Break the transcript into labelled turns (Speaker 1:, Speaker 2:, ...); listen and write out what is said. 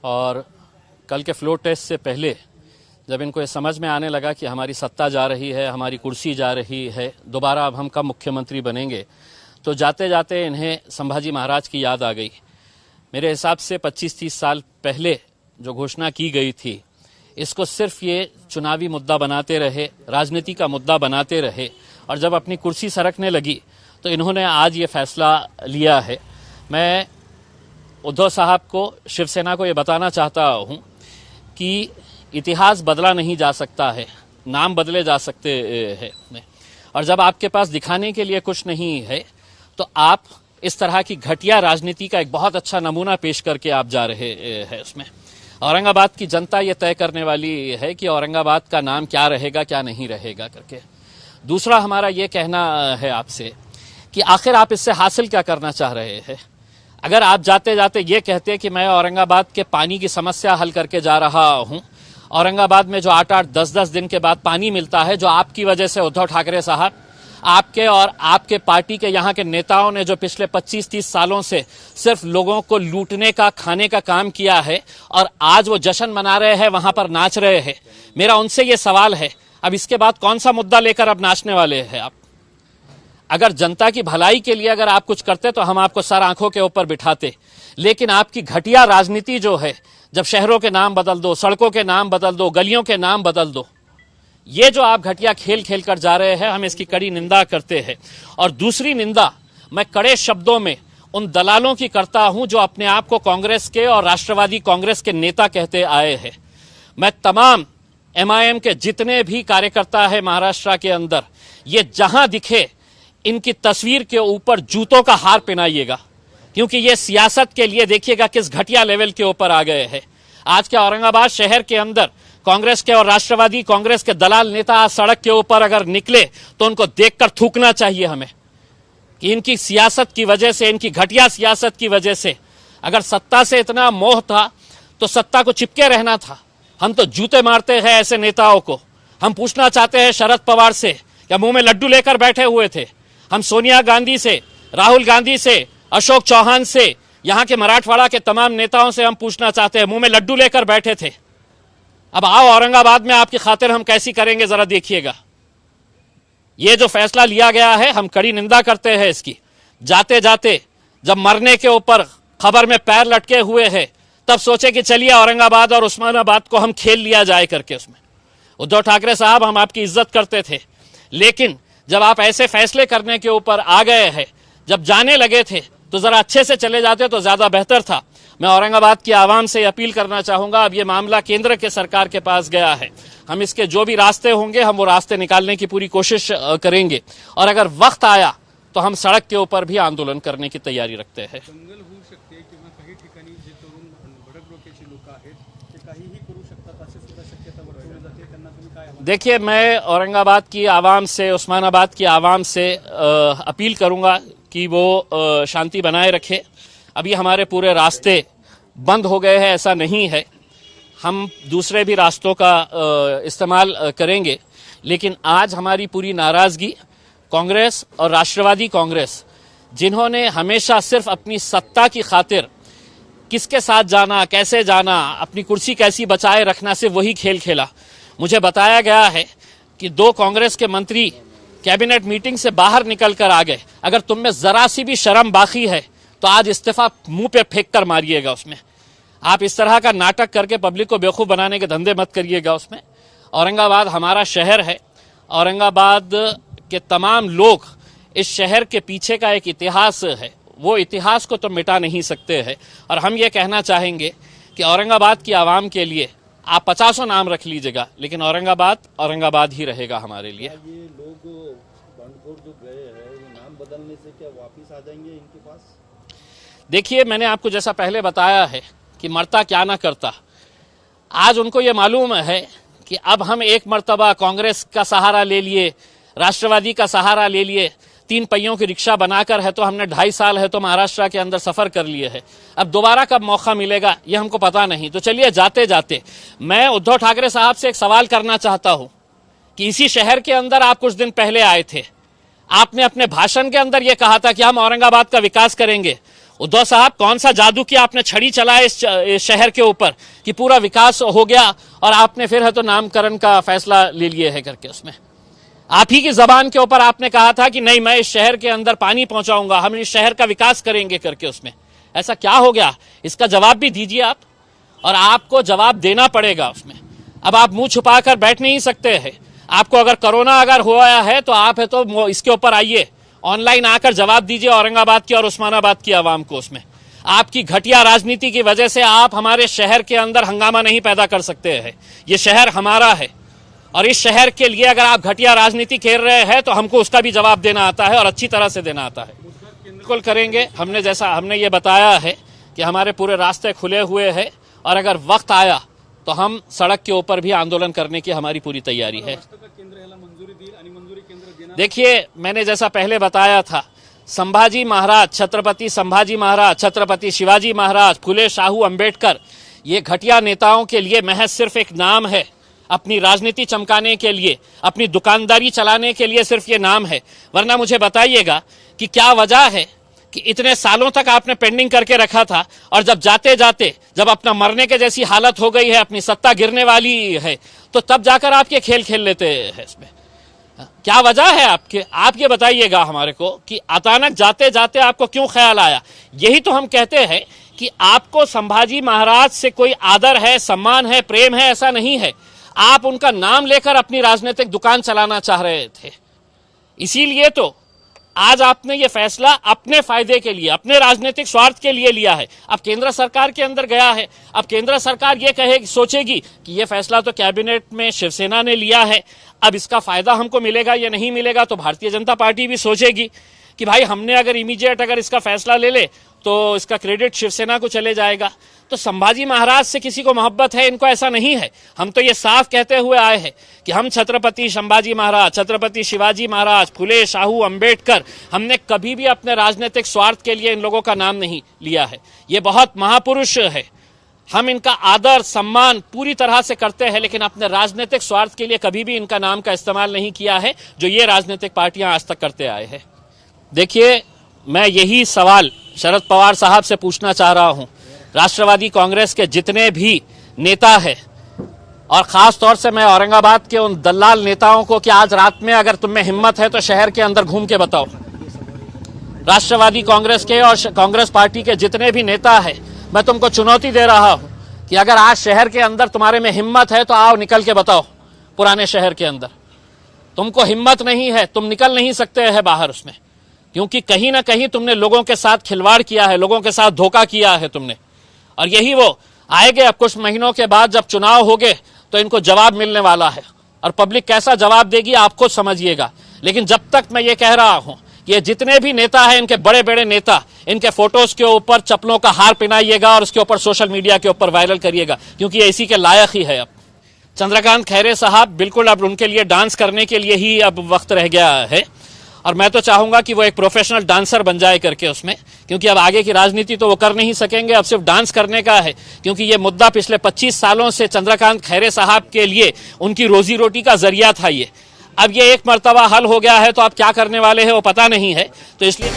Speaker 1: और कल के फ्लोर टेस्ट से पहले जब इनको ये समझ में आने लगा कि हमारी सत्ता जा रही है, हमारी कुर्सी जा रही है, दोबारा अब हम कब मुख्यमंत्री बनेंगे, तो जाते जाते इन्हें संभाजी महाराज की याद आ गई। मेरे हिसाब से 25-30 साल पहले जो घोषणा की गई थी, इसको सिर्फ ये चुनावी मुद्दा बनाते रहे, राजनीति का मुद्दा बनाते रहे, और जब अपनी कुर्सी सरकने लगी तो इन्होंने आज ये फैसला लिया है। मैं उद्धव साहब को, शिवसेना को ये बताना चाहता हूँ कि इतिहास बदला नहीं जा सकता है, नाम बदले जा सकते हैं, और जब आपके पास दिखाने के लिए कुछ नहीं है तो आप इस तरह की घटिया राजनीति का एक बहुत अच्छा नमूना पेश करके आप जा रहे हैं। उसमें औरंगाबाद की जनता ये तय करने वाली है कि औरंगाबाद का नाम क्या रहेगा, क्या नहीं रहेगा करके। दूसरा हमारा ये कहना है आपसे कि आखिर आप इससे हासिल क्या करना चाह रहे हैं। अगर आप जाते जाते ये कहते कि मैं औरंगाबाद के पानी की समस्या हल करके जा रहा हूं, औरंगाबाद में जो 8-8, 10-10 दिन के बाद पानी मिलता है, जो आपकी वजह से उद्धव ठाकरे साहब, आपके और आपके पार्टी के यहाँ के नेताओं ने जो पिछले 25-30 सालों से सिर्फ लोगों को लूटने का, खाने का काम किया है, और आज वो जश्न मना रहे हैं, वहां पर नाच रहे हैं। मेरा उनसे ये सवाल है, अब इसके बाद कौन सा मुद्दा लेकर अब नाचने वाले हैं आप? अगर जनता की भलाई के लिए अगर आप कुछ करते तो हम आपको सर आंखों के ऊपर बिठाते, लेकिन आपकी घटिया राजनीति जो है, जब शहरों के नाम बदल दो, सड़कों के नाम बदल दो, गलियों के नाम बदल दो, ये जो आप घटिया खेल खेल कर जा रहे हैं, हम इसकी कड़ी निंदा करते हैं। और दूसरी निंदा मैं कड़े शब्दों में उन दलालों की करता हूं जो अपने आप को कांग्रेस के और राष्ट्रवादी कांग्रेस के नेता कहते आए हैं। मैं तमाम MIM के जितने भी कार्यकर्ता है महाराष्ट्र के अंदर, ये जहां दिखे इनकी तस्वीर के ऊपर जूतों का हार पहनाइएगा, क्योंकि ये सियासत के लिए देखिएगा किस घटिया लेवल के ऊपर आ गए हैं। आज के औरंगाबाद शहर के अंदर कांग्रेस के और राष्ट्रवादी कांग्रेस के दलाल नेता आज सड़क के ऊपर अगर निकले तो उनको देखकर थूकना चाहिए हमें, कि इनकी सियासत की वजह से, इनकी घटिया सियासत की वजह से, अगर सत्ता से इतना मोह था तो सत्ता को चिपके रहना था। हम तो जूते मारते हैं ऐसे नेताओं को। हम पूछना चाहते हैं शरद पवार से, क्या मुंह में लड्डू लेकर बैठे हुए थे? हम सोनिया गांधी से, राहुल गांधी से, अशोक चौहान से, यहां के मराठवाड़ा के तमाम नेताओं से हम पूछना चाहते हैं, मुंह में लड्डू लेकर बैठे थे? अब आओ औरंगाबाद में आपकी खातिर हम कैसी करेंगे जरा देखिएगा। ये जो फैसला लिया गया है, हम कड़ी निंदा करते हैं इसकी। जाते जाते जब मरने के ऊपर खबर में पैर लटके हुए हैं, तब सोचे कि चलिए औरंगाबाद और उस्मानाबाद को हम खेल लिया जाए करके। उसमें उद्धव ठाकरे साहब, हम आपकी इज्जत करते थे, लेकिन जब आप ऐसे फैसले करने के ऊपर आ गए हैं, जब जाने लगे थे तो जरा अच्छे से चले जाते तो ज्यादा बेहतर था। मैं औरंगाबाद की आवाम से अपील करना चाहूंगा, अब ये मामला केंद्र के सरकार के पास गया है, हम इसके जो भी रास्ते होंगे हम वो रास्ते निकालने की पूरी कोशिश करेंगे, और अगर वक्त आया तो हम सड़क के ऊपर भी आंदोलन करने की तैयारी रखते हैं।
Speaker 2: दंगल होऊ शकते किंवा काही ठिकाणी जे तरुण भडक डोक्याची लोक आहेत ते काहीही करू शकतात अशी सुद्धा शक्यता वर्तवली जाते, त्यांना तुम्ही काय?
Speaker 1: देखिए, मैं औरंगाबाद की आवाम से, उस्मानाबाद की आवाम से अपील करूंगा कि वो शांति बनाए रखे। अभी हमारे पूरे रास्ते बंद हो गए हैं ऐसा नहीं है, हम दूसरे भी रास्तों का इस्तेमाल करेंगे, लेकिन आज हमारी पूरी नाराजगी कांग्रेस और राष्ट्रवादी कांग्रेस, जिन्होंने हमेशा सिर्फ अपनी सत्ता की खातिर किसके साथ जाना, कैसे जाना, अपनी कुर्सी कैसी बचाए रखना, से वही खेल खेला। मुझे बताया गया है कि 2 कांग्रेस के मंत्री कैबिनेट मीटिंग से बाहर निकल कर आ गए। अगर तुम में जरा सी भी शर्म बाकी है तो आज इस्तीफा मुंह पे फेंक कर मारिएगा। उसमें आप इस तरह का नाटक करके पब्लिक को बेवकूफ बनाने के धंधे मत करिएगा। उसमें औरंगाबाद हमारा शहर है, औरंगाबाद के तमाम लोग, इस शहर के पीछे का एक इतिहास है, वो इतिहास को तो मिटा नहीं सकते हैं। और हम ये कहना चाहेंगे कि औरंगाबाद की आवाम के लिए आप 50 नाम रख लीजिएगा, लेकिन औरंगाबाद औरंगाबाद ही रहेगा हमारे लिए।
Speaker 3: ये लोग बंडखोर जो गए हैं, ये नाम बदलने से क्या वापिस आ जाएंगे इनके पास?
Speaker 1: देखिए, मैंने आपको जैसा पहले बताया है कि मरता क्या ना करता, आज उनको ये मालूम है कि अब हम एक मर्तबा कांग्रेस का सहारा ले लिए, राष्ट्रवादी का सहारा ले लिए, 3 पहियों की रिक्शा बनाकर है तो हमने 2.5 साल है तो महाराष्ट्र के अंदर सफर कर लिए है, अब दोबारा कब मौका मिलेगा ये हमको पता नहीं। तो चलिए, जाते जाते मैं उद्धव ठाकरे साहब से एक सवाल करना चाहता हूं कि इसी शहर के अंदर आप कुछ दिन पहले आए थे, आपने अपने भाषण के अंदर यह कहा था कि हम औरंगाबाद का विकास करेंगे। उद्धव साहब, कौन सा जादू किया आपने, छड़ी चलाया इस शहर के ऊपर कि पूरा विकास हो गया और आपने फिर है तो नामकरण का फैसला ले लिए है करके। उसमें आप ही की जबान के ऊपर आपने कहा था कि नहीं, मैं इस शहर के अंदर पानी पहुंचाऊंगा, हम इस शहर का विकास करेंगे करके। उसमें ऐसा क्या हो गया, इसका जवाब भी दीजिए आप, और आपको जवाब देना पड़ेगा उसमें। अब आप मुंह छुपाकर बैठ नहीं सकते हैं। आपको अगर कोरोना अगर हुआ है तो आप है तो इसके ऊपर आइए, ऑनलाइन आकर जवाब दीजिए औरंगाबाद की और उस्मानाबाद की आवाम को। उसमें आपकी घटिया राजनीति की वजह से आप हमारे शहर के अंदर हंगामा नहीं पैदा कर सकते हैं। ये शहर हमारा है और इस शहर के लिए अगर आप घटिया राजनीति खेल रहे हैं तो हमको उसका भी जवाब देना आता है और अच्छी तरह से देना आता है। बिल्कुल करेंगे। हमने ये बताया है कि हमारे पूरे रास्ते खुले हुए हैं और अगर वक्त आया तो हम सड़क के ऊपर भी आंदोलन करने की हमारी पूरी तैयारी है। देखिए, मैंने जैसा पहले बताया था, संभाजी महाराज, छत्रपति संभाजी महाराज, छत्रपति शिवाजी महाराज, फुले शाहू अंबेडकर, ये घटिया नेताओं के लिए महज सिर्फ एक नाम है। अपनी राजनीति चमकाने के लिए, अपनी दुकानदारी चलाने के लिए सिर्फ ये नाम है। वरना मुझे बताइएगा कि क्या वजह है कि इतने सालों तक आपने पेंडिंग करके रखा था और जब जाते जाते जब अपना मरने के जैसी हालत हो गई है, अपनी सत्ता गिरने वाली है, तो तब जाकर आप ये खेल खेल लेते हैं। इसमें क्या वजह है आपके? आप ये बताइएगा हमारे को कि अचानक जाते जाते आपको क्यों ख्याल आया? यही तो हम कहते हैं कि आपको संभाजी महाराज से कोई आदर है, सम्मान है, प्रेम है, ऐसा नहीं है। आप उनका नाम लेकर अपनी राजनीतिक दुकान चलाना चाह रहे थे। इसीलिए तो आज आपने ये फैसला अपने फायदे के लिए, अपने राजनीतिक स्वार्थ के लिए लिया है। अब केंद्र सरकार के अंदर गया है, अब केंद्र सरकार ये कहेगी, सोचेगी कि ये फैसला तो कैबिनेट में शिवसेना ने लिया है, अब इसका फायदा हमको मिलेगा या नहीं मिलेगा। तो भारतीय जनता पार्टी भी सोचेगी कि भाई हमने अगर इमीडिएट अगर इसका फैसला ले ले तो इसका क्रेडिट शिवसेना को चले जाएगा। तो संभाजी महाराज से किसी को मोहब्बत है, इनको ऐसा नहीं है। हम तो ये साफ कहते हुए आए हैं कि हम छत्रपति संभाजी महाराज, छत्रपति शिवाजी महाराज, फुले शाहू अंबेडकर, हमने कभी भी अपने राजनीतिक स्वार्थ के लिए इन लोगों का नाम नहीं लिया है। ये बहुत महापुरुष है, हम इनका आदर सम्मान पूरी तरह से करते हैं, लेकिन अपने राजनीतिक स्वार्थ के लिए कभी भी इनका नाम का इस्तेमाल नहीं किया है, जो ये राजनीतिक पार्टियां आज तक करते आए हैं। देखिए, मैं यही सवाल शरद पवार साहब से पूछना चाह रहा हूं। राष्ट्रवादी कांग्रेस के जितने भी नेता हैं, और खास तौर से मैं औरंगाबाद के उन दलाल नेताओं को कि आज रात में अगर तुम में हिम्मत है तो शहर के अंदर घूम के बताओ। राष्ट्रवादी कांग्रेस के और कांग्रेस पार्टी के जितने भी नेता हैं, मैं तुमको चुनौती दे रहा हूं कि अगर आज शहर के अंदर तुम्हारे में हिम्मत है तो आओ, निकल के बताओ। पुराने शहर के अंदर तुमको हिम्मत नहीं है, तुम निकल नहीं सकते हैं बाहर उसमें, क्योंकि कहीं ना कहीं तुमने लोगों के साथ खिलवाड़ किया है, लोगों के साथ धोखा किया है तुमने। और यही वो आएंगे अब कुछ महीनों के बाद, जब चुनाव होंगे तो इनको जवाब मिलने वाला है, और पब्लिक कैसा जवाब देगी आप खुद समझिएगा। लेकिन जब तक मैं ये कह रहा हूं, ये जितने भी नेता हैं, इनके बड़े बड़े नेता, इनके फोटोज के ऊपर चप्पलों का हार पहनाइएगा और उसके ऊपर सोशल मीडिया के ऊपर वायरल करिएगा, क्योंकि ये इसी के लायक ही है। अब चंद्रकांत खैरे साहब, बिल्कुल अब उनके लिए डांस करने के लिए ही अब वक्त रह गया है, और मैं तो चाहूंगा कि वो एक प्रोफेशनल डांसर बन जाए करके उसमें, क्योंकि अब आगे की राजनीति तो वो कर नहीं सकेंगे, अब सिर्फ डांस करने का है। क्योंकि ये मुद्दा पिछले 25 सालों से चंद्रकांत खैरे साहब के लिए उनकी रोजी रोटी का जरिया था ये। अब ये एक मर्तबा हल हो गया है तो आप क्या करने वाले हैं वो पता नहीं है, तो इसलिए